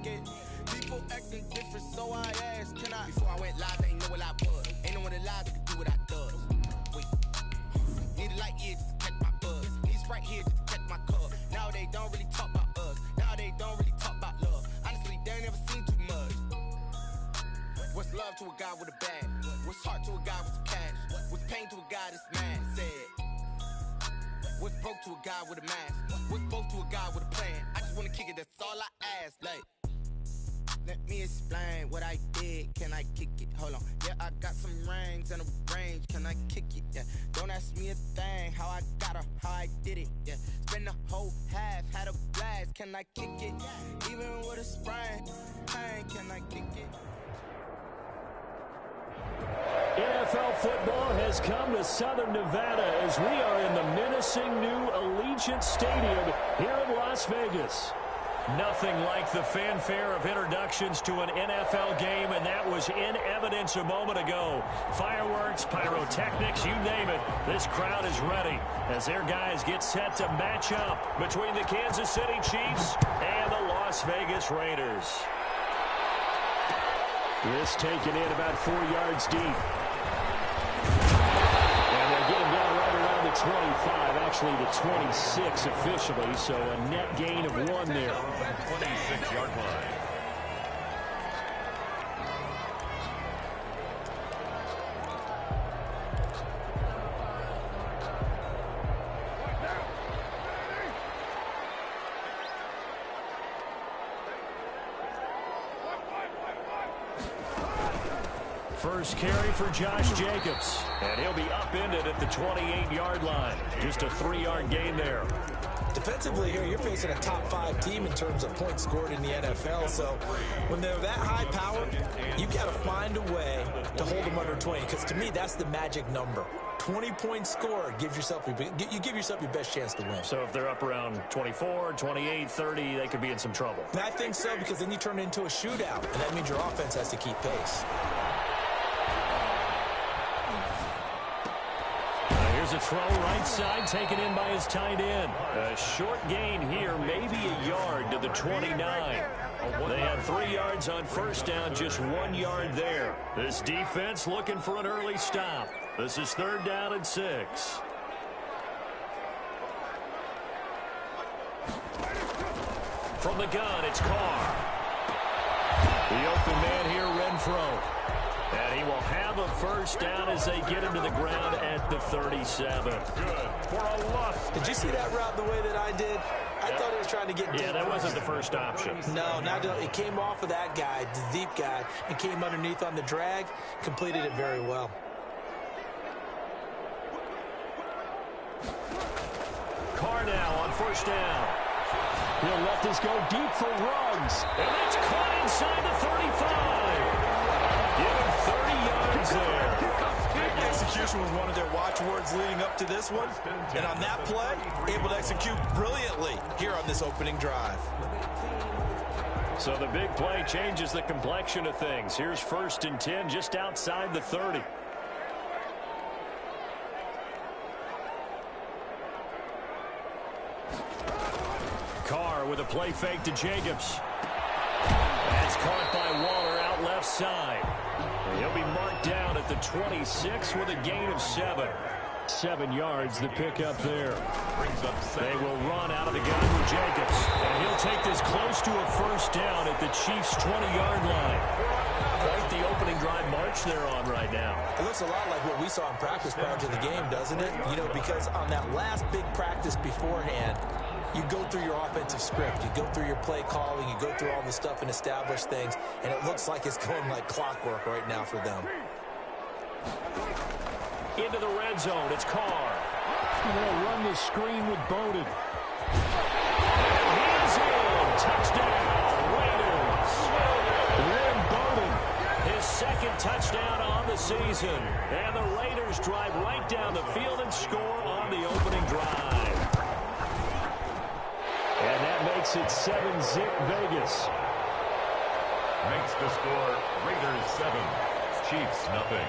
it. People acting different, so I asked, can I? Before I went live, they ain't know what I was. Ain't no one alive that could do what I does. Wait, need a light here just to catch my buzz. Need Sprite here just to catch my cup. Now they don't really talk about us. Now they don't really talk about love. Honestly, they ain't never seen too much. What's love to a guy with a bag? What's heart to a guy with some cash? What's pain to a guy that's mad? Said. What's broke to a guy with a mask? What's broke to a guy with a plan? I just wanna kick it, that's all I ask. Like, let me explain what I did. Can I kick it? Hold on. Yeah, I got some rings and a range. Can I kick it? Yeah. Don't ask me a thing. How I got her, how I did it. Yeah. Spend the whole half, had a blast. Can I kick it? Even with a sprain. Pain, can I kick it? NFL football has come to Southern Nevada as we are in the menacing new Allegiant Stadium here in Las Vegas. Nothing like the fanfare of introductions to an NFL game, and that was in evidence a moment ago. Fireworks, pyrotechnics, you name it. This crowd is ready as their guys get set to match up between the Kansas City Chiefs and the Las Vegas Raiders. This taken in about 4 yards deep. And they're getting down right around the 25, actually the 26 officially, so a net gain of 1 there. 26-yard line. First carry for Josh Jacobs, and he'll be upended at the 28-yard line. Just a 3-yard gain there. Defensively here, you're facing a top 5 team in terms of points scored in the NFL, so when they're that high powered, you got to find a way to hold them under 20, because to me, that's the magic number. 20 points scored, you give yourself your best chance to win. So if they're up around 24, 28, 30, they could be in some trouble. And I think so, because then you turn it into a shootout, and that means your offense has to keep pace. Here's a throw right side, taken in by his tight end. A short gain here, maybe a yard to the 29. They have 3 yards on first down, just 1 yard there. This defense looking for an early stop. This is 3rd down and 6. From the gun, it's Carr. The open man here, Renfro. And he will have a first down as they get him to the ground at the 37. Good for a loss. Did you see that route the way that I did? I thought he was trying to get deep. Yeah, that wasn't the first option. No, it came off of that guy, the deep guy, and came underneath on the drag, completed it very well. Carr now on first down. He'll let this go deep for Ruggs. And it's caught inside the 35. Give him 30 yards there. Execution was one of their watchwords leading up to this one. And on that play, able to execute brilliantly here on this opening drive. So the big play changes the complexion of things. Here's 1st and 10 just outside the 30. Carr with a play fake to Jacobs. That's caught by Waller out left side. He'll be marked down at the 26 with a gain of 7. 7 yards, the pickup there. They will run out of the gun with Jacobs. And he'll take this close to a first down at the Chiefs' 20-yard line. Quite the opening drive march they're on right now. It looks a lot like what we saw in practice prior to the game, doesn't it? You know, because on that last big practice beforehand, you go through your offensive script, you go through your play calling, you go through all the stuff and establish things, and it looks like it's going like clockwork right now for them. Into the red zone, it's Carr. They'll run the screen with Bowden. And he's in. Touchdown, Raiders. Lynn Bowden, his 2nd touchdown on the season. And the Raiders drive right down the field and score on the opening drive. And that makes it 7-zip Vegas. Makes the score Raiders 7, Chiefs nothing.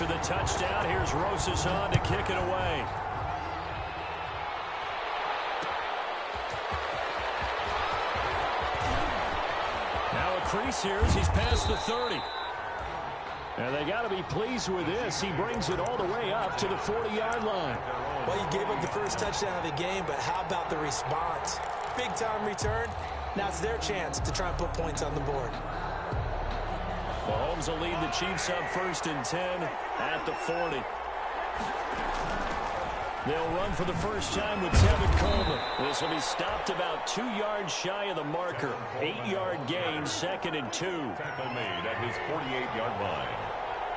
After the touchdown, here's Rosas on to kick it away. Now a crease here as he's past the 30. And they got to be pleased with this. He brings it all the way up to the 40-yard line. Well, you gave up the first touchdown of the game, but how about the response? Big-time return. Now it's their chance to try and put points on the board. Mahomes will lead the Chiefs up 1st and 10 at the 40. They'll run for the first time with Tevin Coleman. This will be stopped about 2 yards shy of the marker. 8-yard gain, 2nd and 2. Tackle made at his 48-yard line.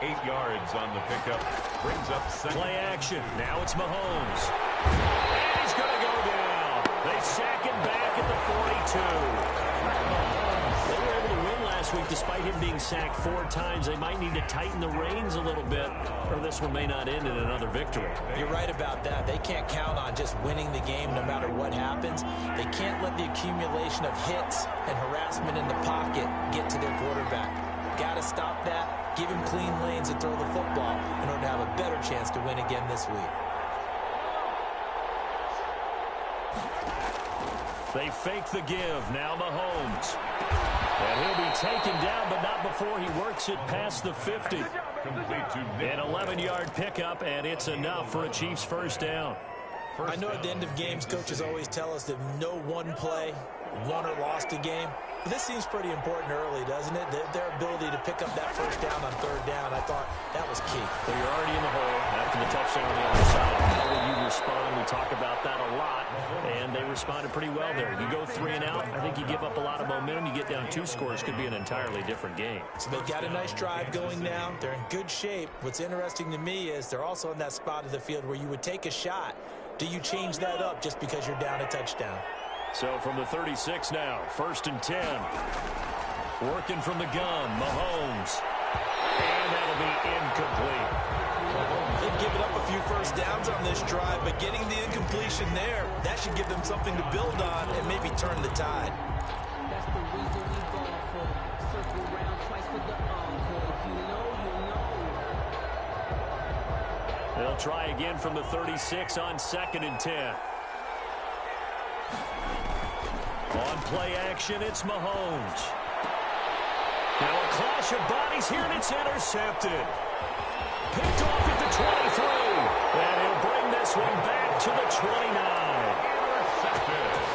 8 yards on the pickup. Brings up second. Play action. Now it's Mahomes. And he's going to go down. They sack him back at the 42. They were able to win last week despite him being sacked 4 times. They might need to tighten the reins a little bit, or this one may not end in another victory. You're right about that. They can't count on just winning the game no matter what happens. They can't let the accumulation of hits and harassment in the pocket get to their quarterback. Got to stop that, give him clean lanes and throw the football in order to have a better chance to win again this week. They fake the give. Now Mahomes. And he'll be taken down, but not before he works it past the 50. Complete to An 11-yard pickup, and it's enough for a Chiefs first down. I know at the end of games, coaches always tell us that no one play won or lost a game. But this seems pretty important early, doesn't it? Their ability to pick up that first down on 3rd down, I thought that was key. Well, you're already in the hole after the touchdown on the other side. How will you respond? We talk about that a lot, and they responded pretty well there. You go 3 and out, I think you give up a lot of momentum. You get down 2 scores, could be an entirely different game. So they've got a nice drive going now. They're in good shape. What's interesting to me is they're also in that spot of the field where you would take a shot. Do you change that up just because you're down a touchdown? So from the 36 now, 1st and 10. Working from the gun, Mahomes. And that'll be incomplete. They've given up a few first downs on this drive, but getting the incompletion there, that should give them something to build on and maybe turn the tide. That's the reason we go for circle around twice for the encore. If you know, you know. They'll try again from the 36 on 2nd and 10. On play action, it's Mahomes. Now a clash of bodies here, and it's intercepted. Picked off at the 23. And he'll bring this one back to the 29.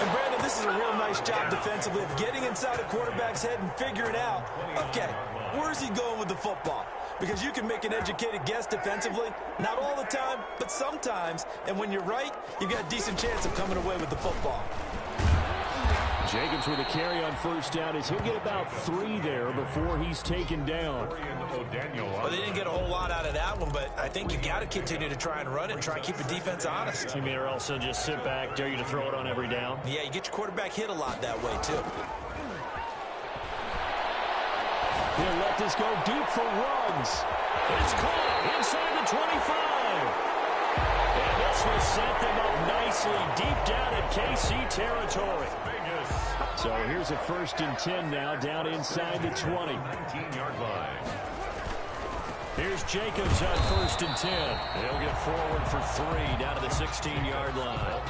And Brandon, this is a real nice job defensively of getting inside a quarterback's head and figuring out, okay, where's he going with the football? Because you can make an educated guess defensively, not all the time, but sometimes. And when you're right, you've got a decent chance of coming away with the football. Jacobs with a carry on 1st down as he'll get about 3 there before he's taken down. Well, they didn't get a whole lot out of that one, but I think you got to continue to try and run it and try and keep the defense honest. You mean, or else they'll just sit back, dare you to throw it on every down? Yeah, you get your quarterback hit a lot that way, too. He'll let this go deep for Ruggs. It's caught inside the 25. And this will set them up nicely deep down at KC territory. So here's a 1st and 10 now down inside the 20. 19-yard line. Here's Jacobs on 1st and 10. He'll get forward for 3 down to the 16-yard line.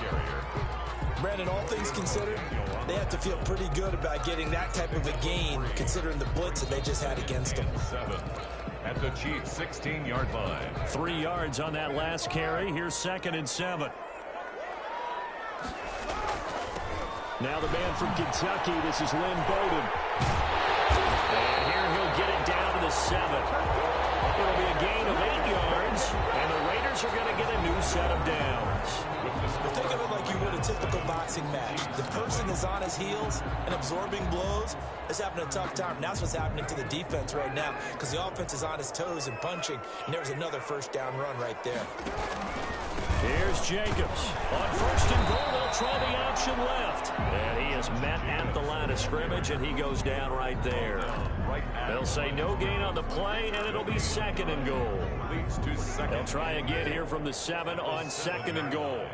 Brandon, all things considered, they have to feel pretty good about getting that type of a gain considering the blitz that they just had against them. 7 at the Chiefs' 16-yard line. 3 yards on that last carry. Here's 2nd and 7. Now the man from Kentucky, this is Lynn Bowden. And here he'll get it down to the 7. It'll be a gain of 8 yards, and the Raiders are going to get a new set of downs. Think of it like you would a typical boxing match. The person is on his heels and absorbing blows. It's having a tough time. And that's what's happening to the defense right now because the offense is on his toes and punching, and there's another 1st down run right there. Here's Jacobs. On 1st and goal, they'll try the option left. And he is met at the line of scrimmage, and he goes down right there. They'll say no gain on the play, and it'll be 2nd and goal. They'll try again here from the 7 on 2nd and goal.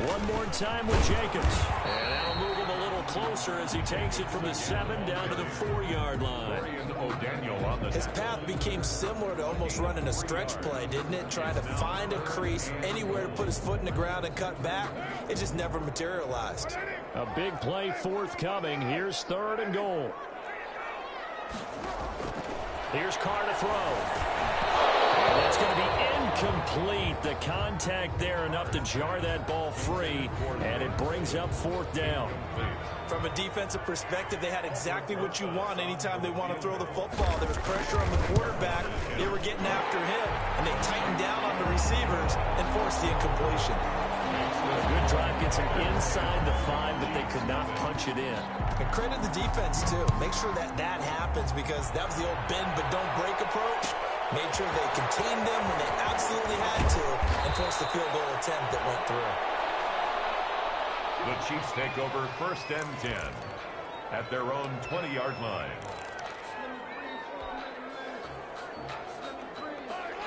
One more time with Jacobs. And that'll move him a little closer as he takes it from the 7 down to the 4-yard line. His path became similar to almost running a stretch play, didn't it? Trying to find a crease, anywhere to put his foot in the ground and cut back. It just never materialized. A big play forthcoming. Here's 3rd and goal. Here's Carr to throw. And that's going to be incomplete. The contact there enough to jar that ball free, and it brings up 4th down. From a defensive perspective, they had exactly what you want anytime they want to throw the football. There was pressure on the quarterback. They were getting after him, and they tightened down on the receivers and forced the incompletion. A good drive gets him inside the 5, but they could not punch it in. And credit the defense, too. Make sure that happens, because that was the old bend but don't break approach. Made sure they contained them when they absolutely had to and forced the field goal attempt that went through. The Chiefs take over 1st and 10 at their own 20-yard line.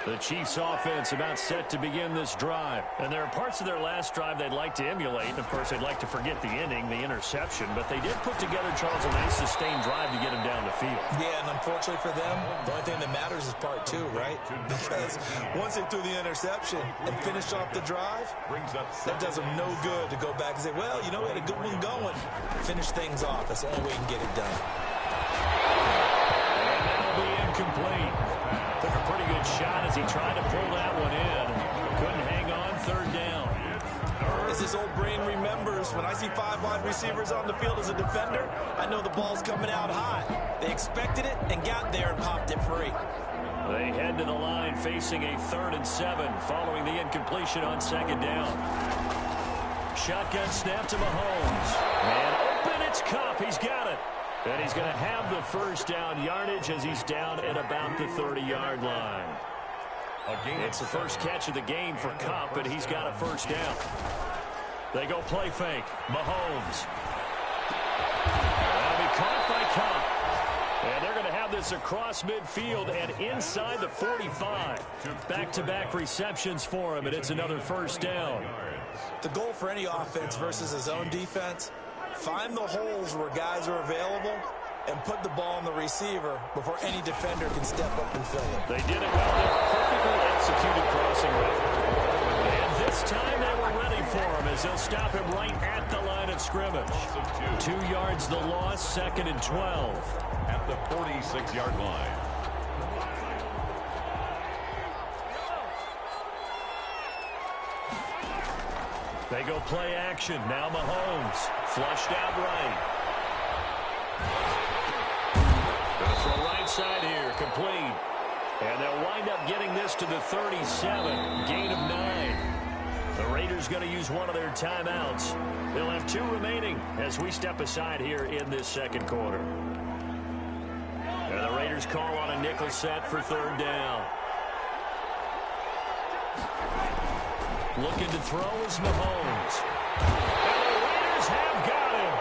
The Chiefs offense about set to begin this drive. And there are parts of their last drive they'd like to emulate. And, of course, they'd like to forget the inning, the interception. But they did put together, Charles, a nice sustained drive to get him down the field. Yeah, and unfortunately for them, the only thing that matters is part 2, right? Because once they threw the interception and finished off the drive, that does them no good to go back and say, well, you know, we had a good one going. Finish things off. That's the only way you can get it done. And that'll be incomplete. Took a pretty good shot as he tried to pull that one in. Couldn't hang on. 3rd down. As his old brain remembers, when I see 5 wide receivers on the field as a defender, I know the ball's coming out high. They expected it and got there and popped it free. They head to the line facing a 3rd and 7 following the incompletion on 2nd down. Shotgun snap to Mahomes. Man open, it's Kupp. He's got it. And he's going to have the 1st down yardage as he's down at about the 30-yard line. It's the first catch of the game for Kupp, and he's got a 1st down. They go play fake. Mahomes. That'll be caught by Kupp. And they're going to have this across midfield and inside the 45. Back-to-back receptions for him, and it's another 1st down. The goal for any offense versus his own defense, find the holes where guys are available and put the ball on the receiver before any defender can step up and fill it. They did it well. Perfectly executed crossing route. And this time they were ready for him as they'll stop him right at the line of scrimmage. 2 yards the loss, 2nd and 12. At the 46-yard line. They go play action. Now Mahomes. Flushed out right. Going to throw right side here. Complete. And they'll wind up getting this to the 37. Gain of 9. The Raiders going to use one of their timeouts. They'll have 2 remaining as we step aside here in this 2nd quarter. And the Raiders call on a nickel set for 3rd down. Looking to throw is Mahomes. And the Raiders have got him.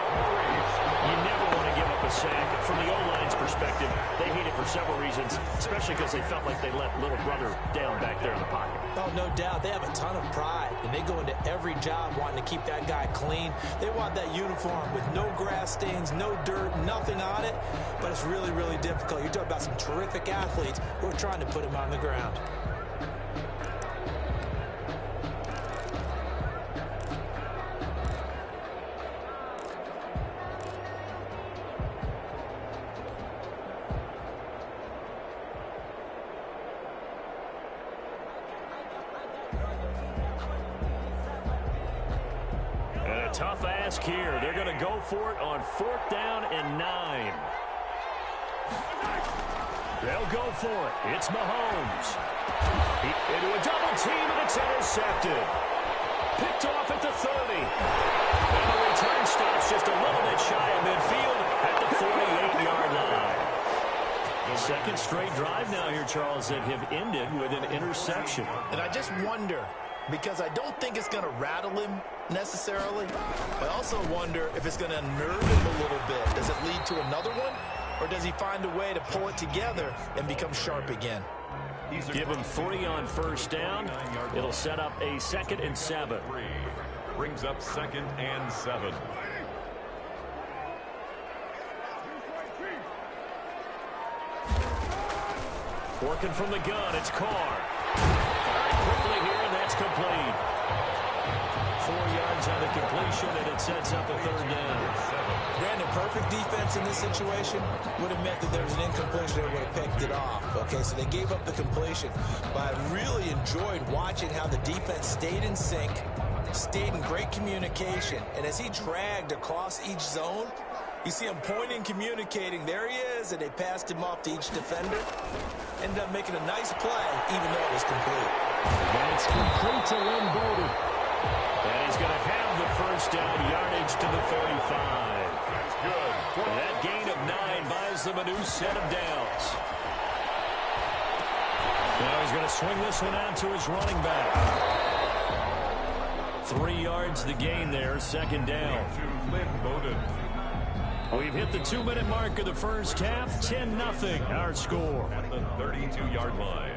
You never want to give up a sack. From the O-line's perspective, they need it for several reasons, especially because they felt like they let little brother down back there in the pocket. Oh, no doubt. They have a ton of pride, and they go into every job wanting to keep that guy clean. They want that uniform with no grass stains, no dirt, nothing on it, but it's really, really difficult. You're talking about some terrific athletes who are trying to put him on the ground. Tough ask here. They're going to go for it on 4th down and 9. They'll go for it. It's Mahomes. Into a double team, and it's intercepted. Picked off at the 30. And the return stops just a little bit shy of midfield at the 48-yard line. The 2nd straight drive now here, Charles, that have ended with an interception. And I just wonder, because I don't think it's going to rattle him necessarily. I also wonder if it's going to unnerve him a little bit. Does it lead to another one? Or does he find a way to pull it together and become sharp again? Give him 3 on 1st down. It'll set up a 2nd and 7. Brings up 2nd and 7. Working from the gun, it's Carr. Firing quickly here, and that's complete. 4 yards on the completion, and it sets up a third down. Brandon, perfect defense in this situation would have meant that there was an incompletion that would have picked it off. Okay, so they gave up the completion. But I really enjoyed watching how the defense stayed in sync, stayed in great communication. And as he dragged across each zone, you see him pointing, communicating. There he is, and they passed him off to each defender. Ended up making a nice play, even though it was complete. That's complete to Lynn Bowden. And he's going to have the first down, yardage to the 35. That's good. And that gain of 9 buys them a new set of downs. Now he's going to swing this one out to his running back. 3 yards the gain there, second down. To Lynn Bowden. We've hit the 2-minute mark of the first half. 10-0 our score. At the 32-yard line.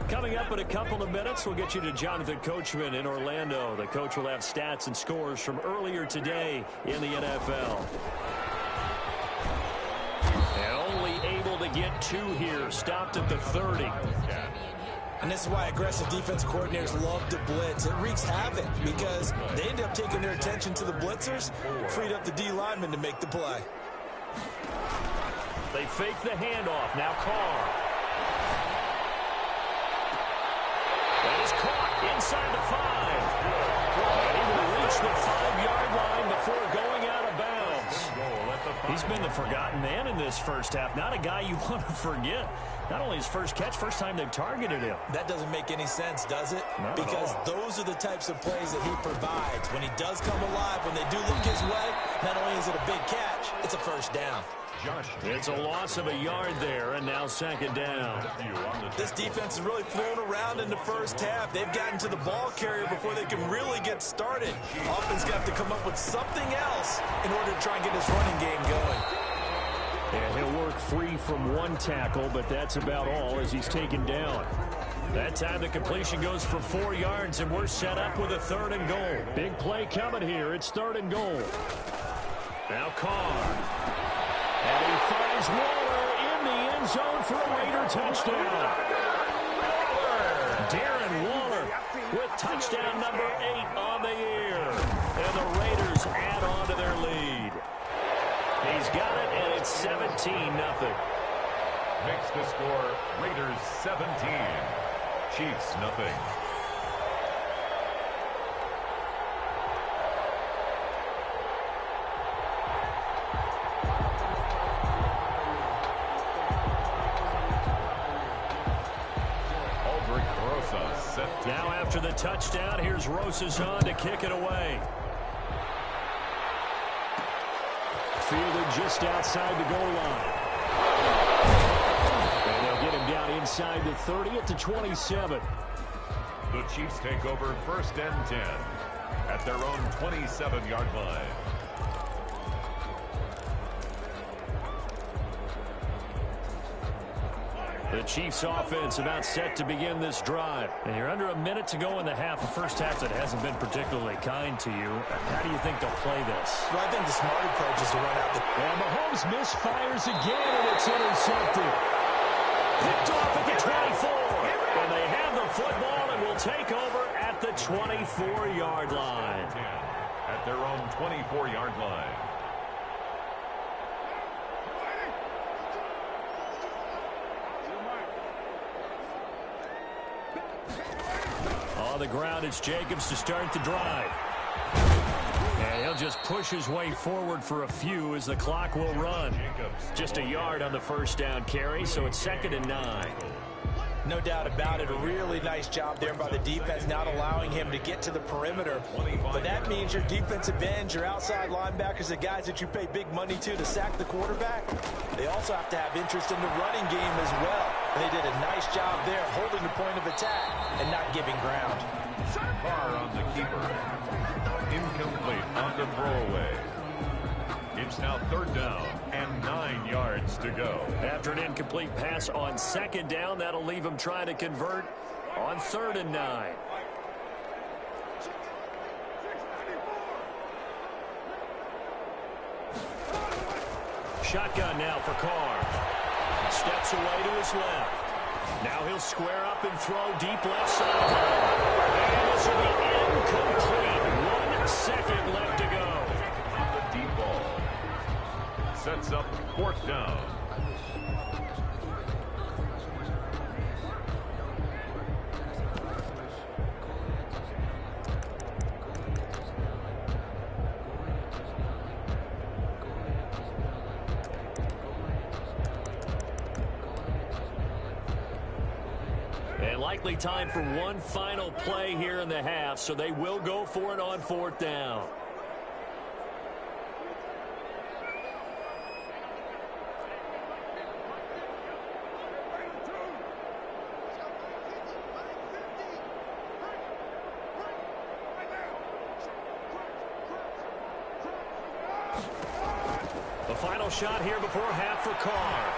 Coming up in a couple of minutes, we'll get you to Jonathan Coachman in Orlando. The coach will have stats and scores from earlier today in the NFL. And only able to get 2 here. Stopped at the 30. And this is why aggressive defense coordinators love to blitz. It wreaks havoc because they end up taking their attention to the blitzers, freed up the D lineman to make the play. They fake the handoff. Now Carr. That is caught inside the 5. Able to reach the 5-yard line before going out of bounds. He's been the forgotten man in this first half. Not a guy you want to forget. Not only his first catch, first time they've targeted him. That doesn't make any sense, does it? Not because at all. those are the types of plays that he provides. When he does come alive, when they do look his way, not only is it a big catch, it's a first down. It's a loss of a yard there, and now second down. This defense is really thrown around in the first half. They've gotten to the ball carrier before they can really get started. Offense got to come up with something else in order to try and get this running game going. And he'll work free from 1 tackle, but that's about all as he's taken down. That time the completion goes for 4 yards, and we're set up with a 3rd and goal. Big play coming here. It's 3rd and goal. Now Carr. And he finds Waller in the end zone for a Raider touchdown. Darren Waller with touchdown number 8 on the year. And the Raiders add on to their lead. He's got it, and it's 17-0. Makes the score Raiders 17. Chiefs nothing. Now after the touchdown, here's Rosas on to kick it away. Fielded just outside the goal line. And they'll get him down inside the 30 at the 27. The Chiefs take over 1st and 10 at their own 27-yard line. The Chiefs offense about set to begin this drive. And you're under a minute to go in the half. A first half that hasn't been particularly kind to you. How do you think they'll play this? Well, I think the smart approach is to run out the... And Mahomes misfires again, and it's intercepted. Picked off at the 24. And they have the football and will take over at the 24-yard line. At their own 24-yard line. On the ground, it's Jacobs to start the drive. And he'll just push his way forward for a few as the clock will run. Just a yard on the first down carry, so it's 2nd and 9. No doubt about it. A really nice job there by the defense, not allowing him to get to the perimeter. But that means your defensive ends, your outside linebackers, the guys that you pay big money to sack the quarterback, they also have to have interest in the running game as well. And they did a nice job there holding the point of attack and not giving ground. Carr on the keeper. Incomplete on the throwaway. It's now 3rd down and 9 yards to go. After an incomplete pass on 2nd down, that'll leave him trying to convert on 3rd and 9. Shotgun now for Carr. Steps away to his left. Now he'll square up and throw deep left sideline. And this will be incomplete. 1 second left to go. The deep ball sets up 4th down. And likely time for one final play here in the half, so they will go for it on 4th down. The final shot here before half for Carr.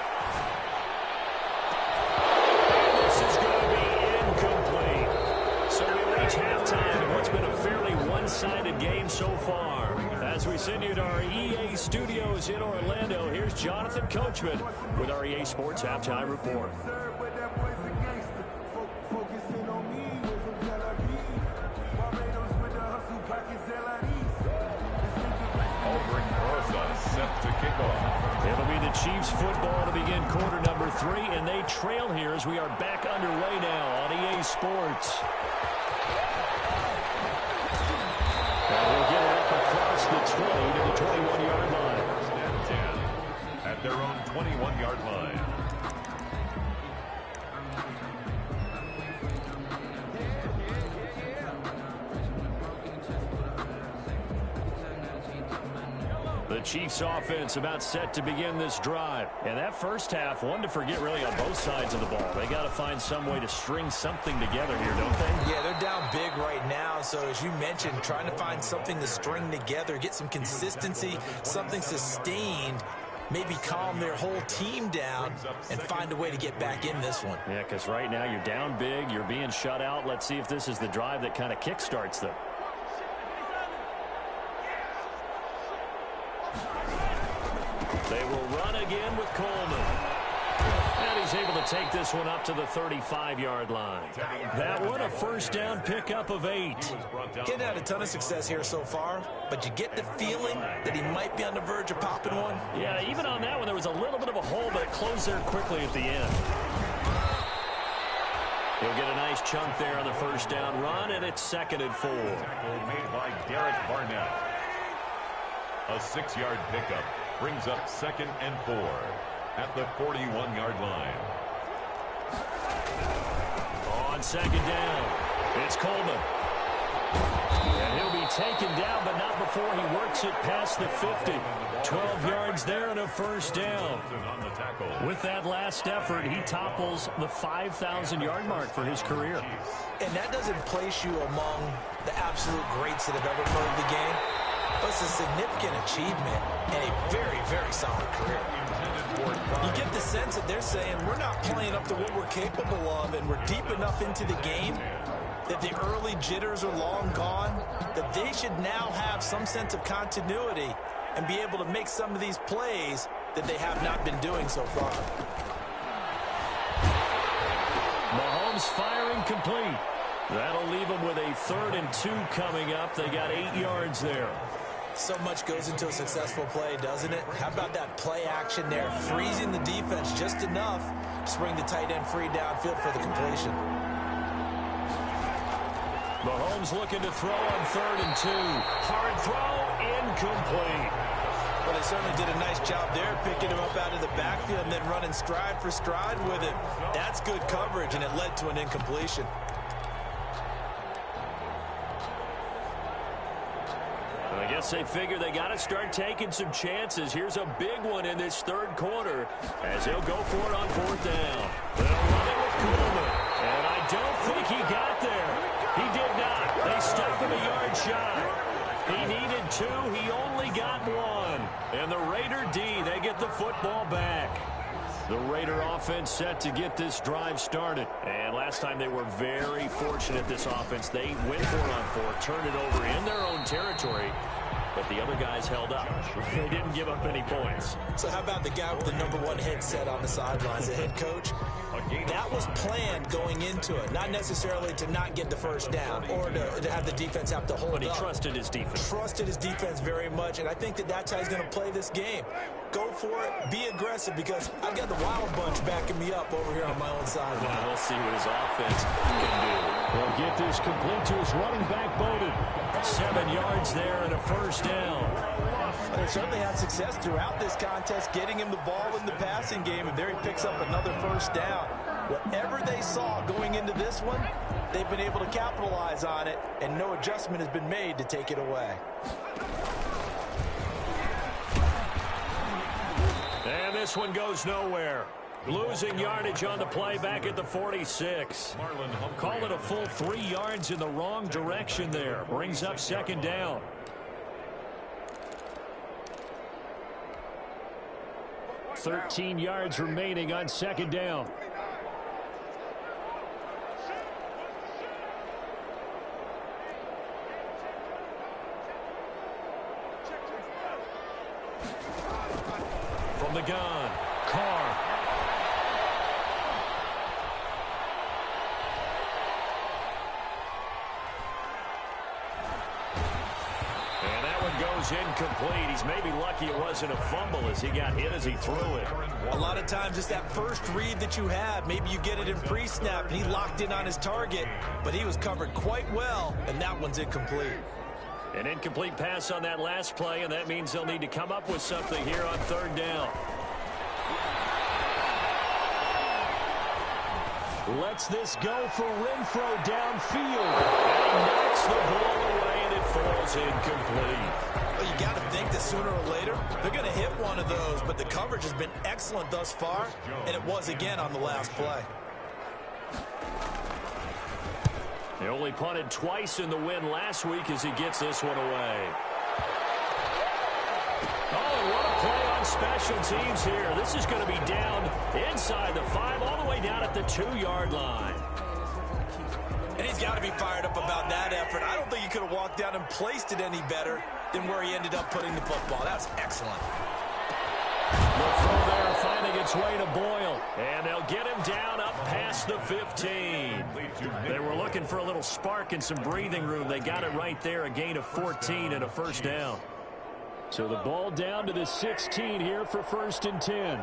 Halftime in what's been a fairly one-sided game so far. As we send you to our EA studios in Orlando, here's Jonathan Coachman with our EA Sports Halftime Report. Set to kick off. It'll be the Chiefs football to begin quarter number 3, and they trail here as we are back underway now on EA Sports. And we'll get it up across the 20 to the 21-yard line. And 10 at their own 21-yard line. The Chiefs offense about set to begin this drive. And that first half, one to forget really on both sides of the ball. They got to find some way to string something together here, don't they? Yeah, they're down big right now. So as you mentioned, trying to find something to string together, get some consistency, something sustained, maybe calm their whole team down and find a way to get back in this one. Yeah, because right now you're down big, you're being shut out. Let's see if this is the drive that kind of kickstarts them. They will run again with Coleman. And he's able to take this one up to the 35-yard line. That one a first down pickup of 8. Getting had a ton of success here so far, but you get the feeling that he might be on the verge of popping one. Yeah, even on that one, there was a little bit of a hole, but it closed there quickly at the end. He'll get a nice chunk there on the first down run, and it's 2nd and 4. Tackle made by Derek Barnett. A 6-yard pickup brings up 2nd and 4 at the 41-yard line. On 2nd down, it's Coleman. And he'll be taken down, but not before he works it past the 50. 12 yards there and a first down. With that last effort, he topples the 5,000-yard mark for his career. And that doesn't place you among the absolute greats that have ever played the game. But it's a significant achievement and a very, very solid career. You get the sense that they're saying we're not playing up to what we're capable of, and we're deep enough into the game that the early jitters are long gone, that they should now have some sense of continuity and be able to make some of these plays that they have not been doing so far. Mahomes firing complete. That'll leave them with a 3rd and 2 coming up. They got 8 yards there. So much goes into a successful play, doesn't it? How about that play action there, freezing the defense just enough to bring the tight end free downfield for the completion. Mahomes looking to throw on 3rd and 2. Hard throw, incomplete. Well, they certainly did a nice job there, picking him up out of the backfield and then running stride for stride with it. That's good coverage, and it led to an incompletion. I guess they figure they got to start taking some chances. Here's a big one in this 3rd quarter as he'll go for it on 4th down. They'll run it with Coleman, and I don't think he got there. He did not. They stopped him a yard shy. He needed 2. He only got 1. And the Raider D, they get the football back. The Raider offense set to get this drive started. And last time they were very fortunate, this offense. They went for it on 4, turned it over in their own territory, but the other guys held up. They didn't give up any points. So how about the guy with the #1 headset on the sidelines, the head coach? That was planned going into it, not necessarily to not get the first down or to have the defense have to hold up. But he trusted his defense. Trusted his defense very much, and I think that's how he's going to play this game. Go for it, be aggressive, because I've got the Wild Bunch backing me up over here on my own side. Well, we'll see what his offense can do. We'll get this complete to his running back, Bowden. 7 yards there and a first down. They certainly had success throughout this contest, getting him the ball in the passing game, and there he picks up another first down. Whatever they saw going into this one, they've been able to capitalize on it, and no adjustment has been made to take it away. And this one goes nowhere. Losing yardage on the play back at the 46. Call it a full 3 yards in the wrong direction there. Brings up second down. $13 yards remaining on second down. From the gun, Carr. And that one goes incomplete. He's maybe lucky it wasn't a fumble as he got hit as he threw it. A lot of times it's that first read that you have. Maybe you get it in pre-snap, and he locked in on his target, but he was covered quite well, and that one's incomplete. An incomplete pass on that last play, and that means they'll need to come up with something here on third down. Lets this go for Renfro downfield. And knocks the ball away, and it falls incomplete. Well, you got to think that sooner or later they're going to hit one of those, but the coverage has been excellent thus far, and it was again on the last play. He only punted twice in the win last week as he gets this one away. Oh, what a play on special teams here. This is going to be down inside the 5, all the way down at the 2-yard line. And he's got to be fired up about that effort. I don't think he could have walked down and placed it any better than where he ended up putting the football. That's excellent. The throw there finding its way to Boyle. And they'll get him down up past the 15. They were looking for a little spark and some breathing room. They got it right there, a gain of 14 and a first down. So the ball down to the 16 here for 1st and 10.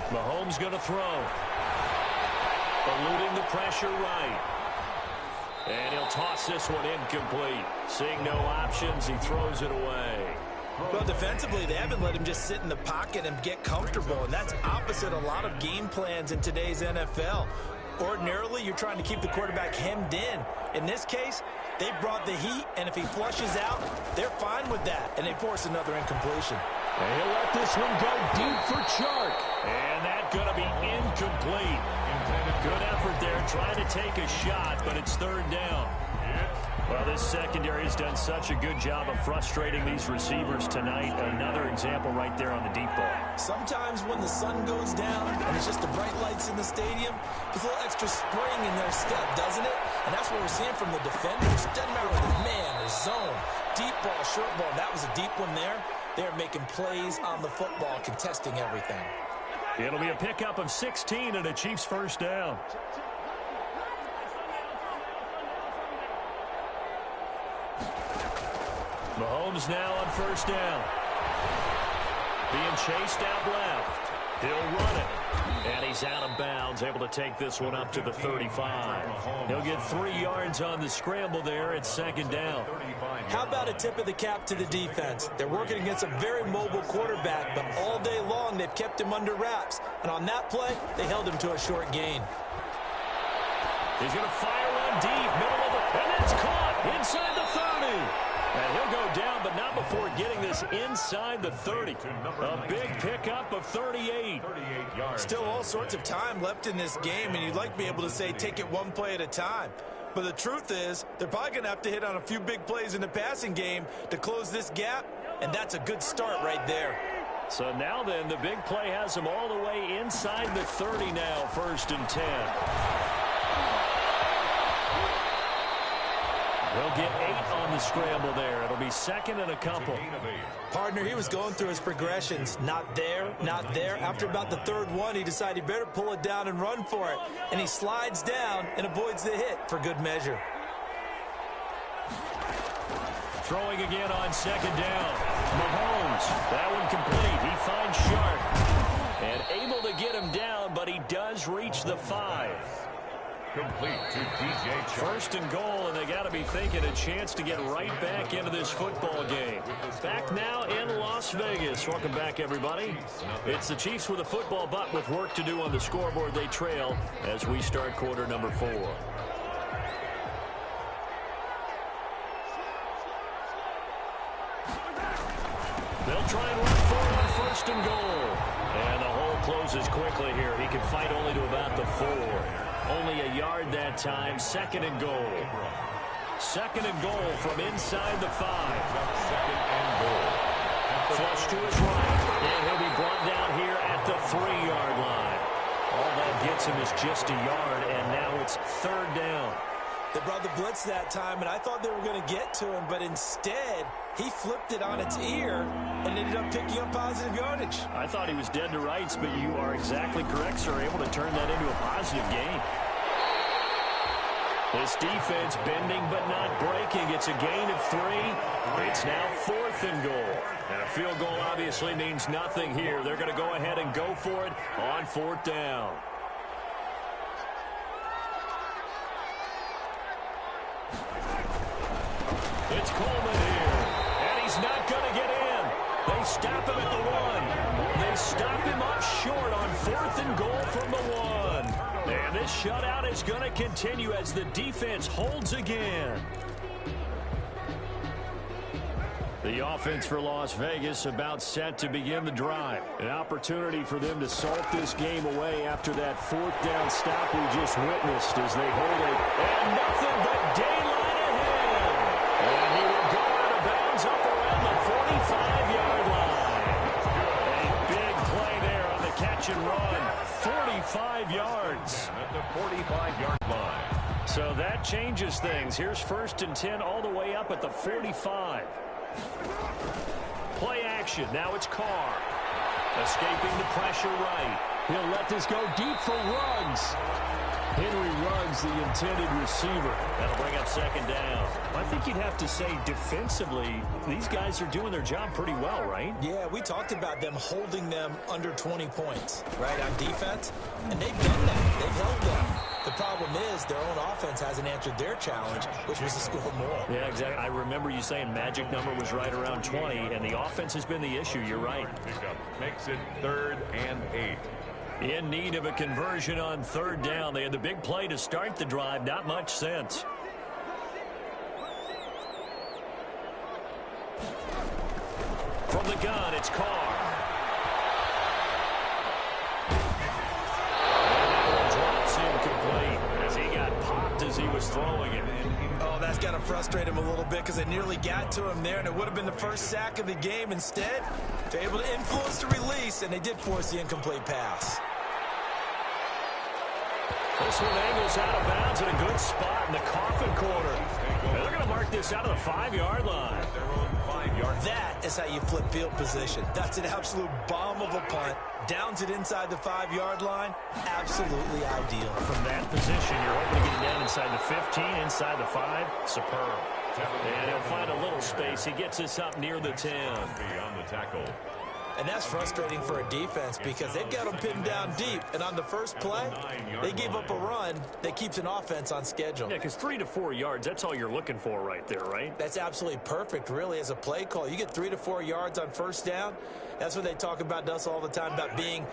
Mahomes going to throw. Eluding the pressure right. And he'll toss this one incomplete. Seeing no options, he throws it away. Well, defensively, they haven't let him just sit in the pocket and get comfortable, and that's opposite a lot of game plans in today's NFL. Ordinarily, you're trying to keep the quarterback hemmed in. In this case, they brought the heat, and if he flushes out, they're fine with that, and they force another incompletion. And he'll let this one go deep for Chark. And that's going to be incomplete. Good effort there, trying to take a shot, but it's third down. Well, this secondary has done such a good job of frustrating these receivers tonight. Another example right there on the deep ball. Sometimes when the sun goes down and it's just the bright lights in the stadium, there's a little extra spring in their step, doesn't it? And that's what we're seeing from the defenders. Doesn't matter whether it's man or zone, deep ball, short ball. That was a deep one there. They're making plays on the football, contesting everything. It'll be a pickup of 16 and a Chiefs first down. Mahomes now on first down. Being chased out left. He'll run it. And he's out of bounds, able to take this one up to the 35. He'll get 3 yards on the scramble there at second down. How about a tip of the cap to the defense? They're working against a very mobile quarterback, but all day long they've kept him under wraps. And on that play, they held him to a short gain. He's going to fire one deep, middle of the, and it's caught inside the 30. And he'll go down, but not before getting this inside the 30. A big pickup of 38. Still all sorts of time left in this game, and you'd like to be able to say take it one play at a time. But the truth is, they're probably going to have to hit on a few big plays in the passing game to close this gap, and that's a good start right there. So now then, the big play has them all the way inside the 30 now, 1st and 10. They'll get 8 on on the scramble there. It'll be second and a couple. Partner, he was going through his progressions. Not there, not there. After about the third one, he decided he better pull it down and run for it. And he slides down and avoids the hit for good measure. Throwing again on second down. Mahomes, that one complete. He finds Sharp and able to get him down, but he does reach the 5. Complete to DJ Chark. First and goal, and they got to be thinking a chance to get right back into this football game. Back now in Las Vegas. Welcome back, everybody. It's the Chiefs with a football, but with work to do on the scoreboard. They trail as we start quarter number 4. They'll try and run forward on first and goal. And the hole closes quickly here. He can fight only to about the 4. Only a yard that time. Second and goal. Second and goal from inside the 5. Second and goal. Flush to his right. And he'll be brought down here at the 3-yard line. All that gets him is just a yard, and now it's third down. They brought the blitz that time, and I thought they were going to get to him, but instead, he flipped it on its ear and ended up picking up positive yardage. I thought he was dead to rights, but you are exactly correct, sir. Able to turn that into a positive gain. This defense bending but not breaking. It's a gain of 3. It's now fourth and goal. And a field goal obviously means nothing here. They're going to go ahead and go for it on fourth down. It's Coleman here, and he's not going to get in. They stop him at the 1. They stop him up short on fourth and goal from the 1. And this shutout is going to continue as the defense holds again. The offense for Las Vegas about set to begin the drive. An opportunity for them to salt this game away after that fourth down stop we just witnessed as they hold it. And nothing but daylight ahead. And he will go out of bounds up around the 45-yard line. A big play there on the catch and run. 45 yards. At the 45-yard line. So that changes things. Here's first and 10 all the way up at the 45. Play action. Now it's Carr. Escaping the pressure right. He'll let this go deep for Ruggs. Henry Ruggs, the intended receiver. That'll bring up second down. I think you'd have to say defensively, these guys are doing their job pretty well, right? Yeah, we talked about them holding them under 20 points, right, on defense. And they've done that. They've held them. The problem is their own offense hasn't answered their challenge, which was to score more. Yeah, exactly. I remember you saying magic number was right around 20, and the offense has been the issue. You're right. Pickup makes it 3rd and 8. In need of a conversion on third down. They had the big play to start the drive. Not much sense. From the gun, it's Carr. And that one drops incomplete as he got popped as he was throwing it. Oh, that's got to frustrate him a little bit because they nearly got to him there, and it would have been the first sack of the game. Instead, they're able to influence the release, and they did force the incomplete pass. This one angles out of bounds in a good spot in the coffin corner. And they're going to mark this out of the 5-yard line. That is how you flip field position. That's an absolute bomb of a punt. Downs it inside the 5-yard line. Absolutely ideal. From that position, you're hoping to get it down inside the 15, inside the 5. Superb. And he'll find a little space. He gets this up near the 10. Beyond the tackle. And that's frustrating for a defense because they've got them pinned down deep. And on the first play, they gave up a run that keeps an offense on schedule. Yeah, because 3 to 4 yards, that's all you're looking for right there, right? That's absolutely perfect, really, as a play call. You get 3 to 4 yards on first down. That's what they talk about to us all the time, about being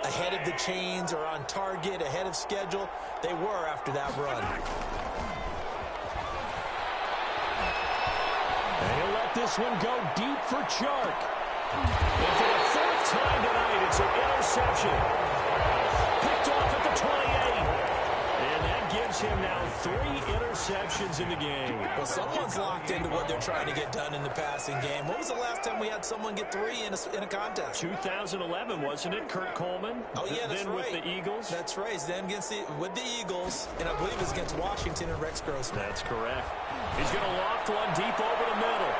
ahead of the chains or on target, ahead of schedule. They were after that run. And he'll let this one go deep for Chark. And for the 4th time tonight, it's an interception. Picked off at the 28. And that gives him now 3 interceptions in the game. Well, someone's locked into what they're trying to get done in the passing game. When was the last time we had someone get 3 in a contest? 2011, wasn't it, Kurt Coleman? Oh, yeah, that's then right. With the Eagles? That's right. Then with the Eagles, and I believe it's against Washington and Rex Grossman. That's correct. He's going to loft one deep over the middle.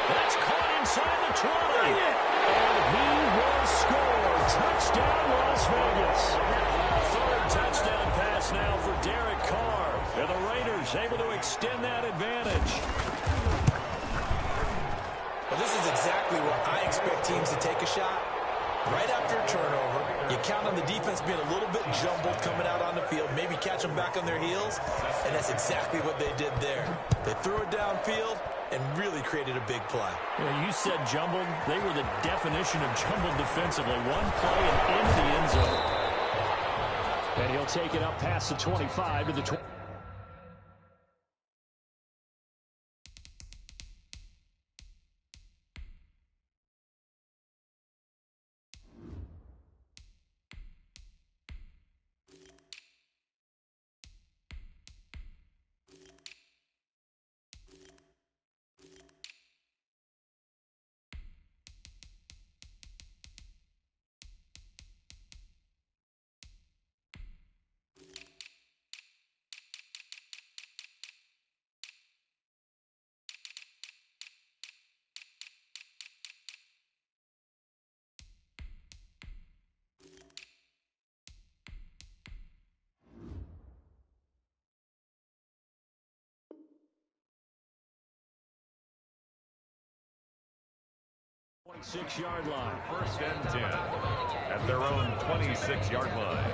That's caught inside the 20. And he will score. Touchdown, Las Vegas. Third touchdown pass now for Derek Carr. And the Raiders able to extend that advantage. Well, this is exactly where I expect teams to take a shot. Right after a turnover, you count on the defense being a little bit jumbled coming out on the field, maybe catch them back on their heels, and that's exactly what they did there. They threw it downfield and really created a big play. Well, you said jumbled. They were the definition of jumbled defensively. One play and into the end zone. And he'll take it up past the 25 to the 20. Six-yard line. First and 10 at their own 26-yard line.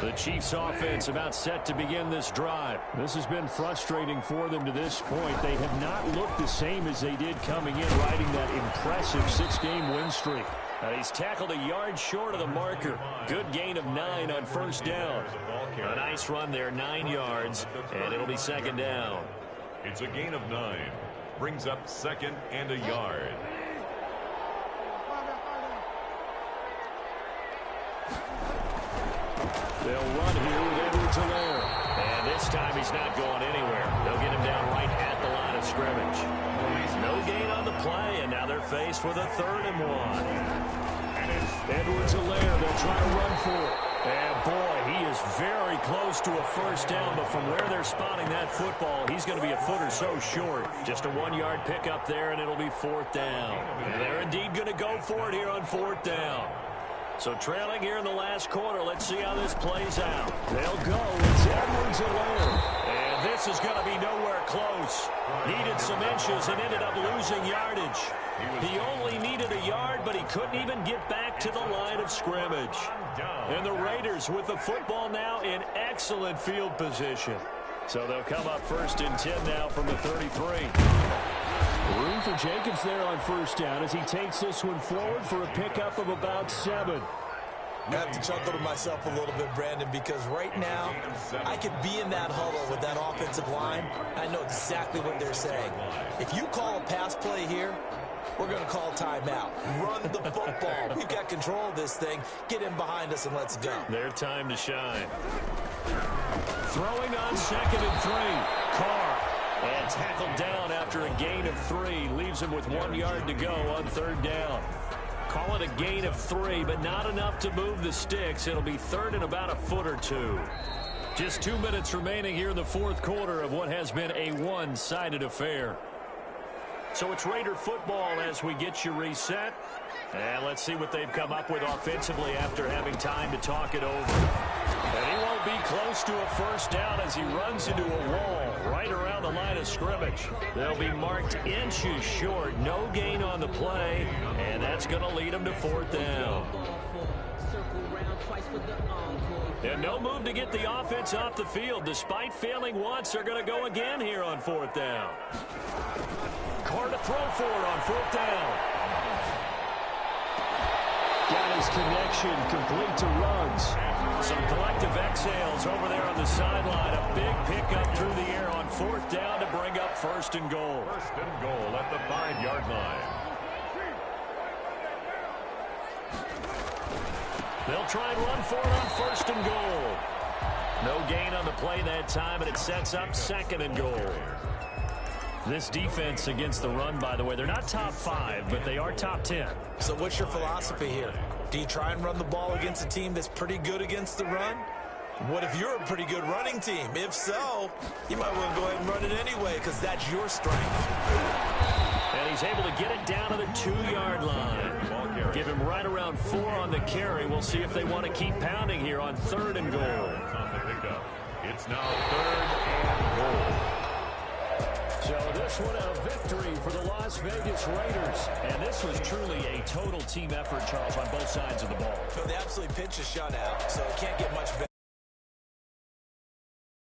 The Chiefs offense about set to begin this drive. This has been frustrating for them to this point. They have not looked the same as they did coming in, riding that impressive 6-game win streak. He's tackled a yard short of the marker. Good gain of 9 on first down. A nice run there, 9 yards, and it'll be second down. It's a gain of 9. Brings up second and a yard. They'll run here with Edwards-Helaire. And this time he's not going anywhere. They'll get him down right at the line of scrimmage. No gain on the play, and now they're faced with a 3rd and 1. Edwards-Helaire, they'll try to run for it. And boy, he is very close to a first down, but from where they're spotting that football, he's going to be a foot or so short. Just a 1-yard pickup there, and it'll be 4th down. And they're indeed going to go for it here on 4th down. So trailing here in the last quarter, let's see how this plays out. They'll go. It's Edwards-Helaire. And this is going to be nowhere close. Needed some inches and ended up losing yardage. He only needed a yard, but he couldn't even get back to the line of scrimmage. And the Raiders with the football now in excellent field position. So they'll come up 1st and 10 now from the 33. Room for Jacobs there on first down as he takes this one forward for a pickup of about 7. I have to chuckle to myself a little bit, Brandon, because right now I could be in that huddle with that offensive line. I know exactly what they're saying. If you call a pass play here, we're going to call timeout. Run the football. We've got control of this thing. Get in behind us and let's go. Their time to shine. Throwing on 2nd and 3. Carr. And tackled down after a gain of 3. Leaves him with 1 yard to go on 3rd down. Call it a gain of 3, but not enough to move the sticks. It'll be 3rd and about a foot or 2. Just 2 minutes remaining here in the 4th quarter of what has been a one-sided affair. So it's Raider football as we get you reset. And let's see what they've come up with offensively after having time to talk it over. And he won't be close to a first down as he runs into a wall right around the line of scrimmage. They'll be marked inches short. No gain on the play, and that's going to lead them to 4th down. And no move to get the offense off the field. Despite failing once, they're going to go again here on 4th down. Carr to throw for it on 4th down. Got his connection complete to Ruggs. Some collective exhales over there on the sideline. A big pickup through the air on 4th down to bring up 1st and goal. 1st and goal at 5-yard line. They'll try and run for it on 1st and goal. No gain on the play that time, and it sets up 2nd and goal. This defense against the run, by the way, they're not top 5, but they are top 10. So what's your philosophy here? Do you try and run the ball against a team that's pretty good against the run? What if you're a pretty good running team? If so, you might want to go ahead and run it anyway because that's your strength. And he's able to get it down to the 2-yard line. Give him right around 4 on the carry. We'll see if they want to keep pounding here on 3rd and goal. On the pickup. It's now 3rd and goal. So this one a victory for the Las Vegas Raiders. And this was truly a total team effort, Charles, on both sides of the ball. So they absolutely pitched a shutout, so it can't get much better.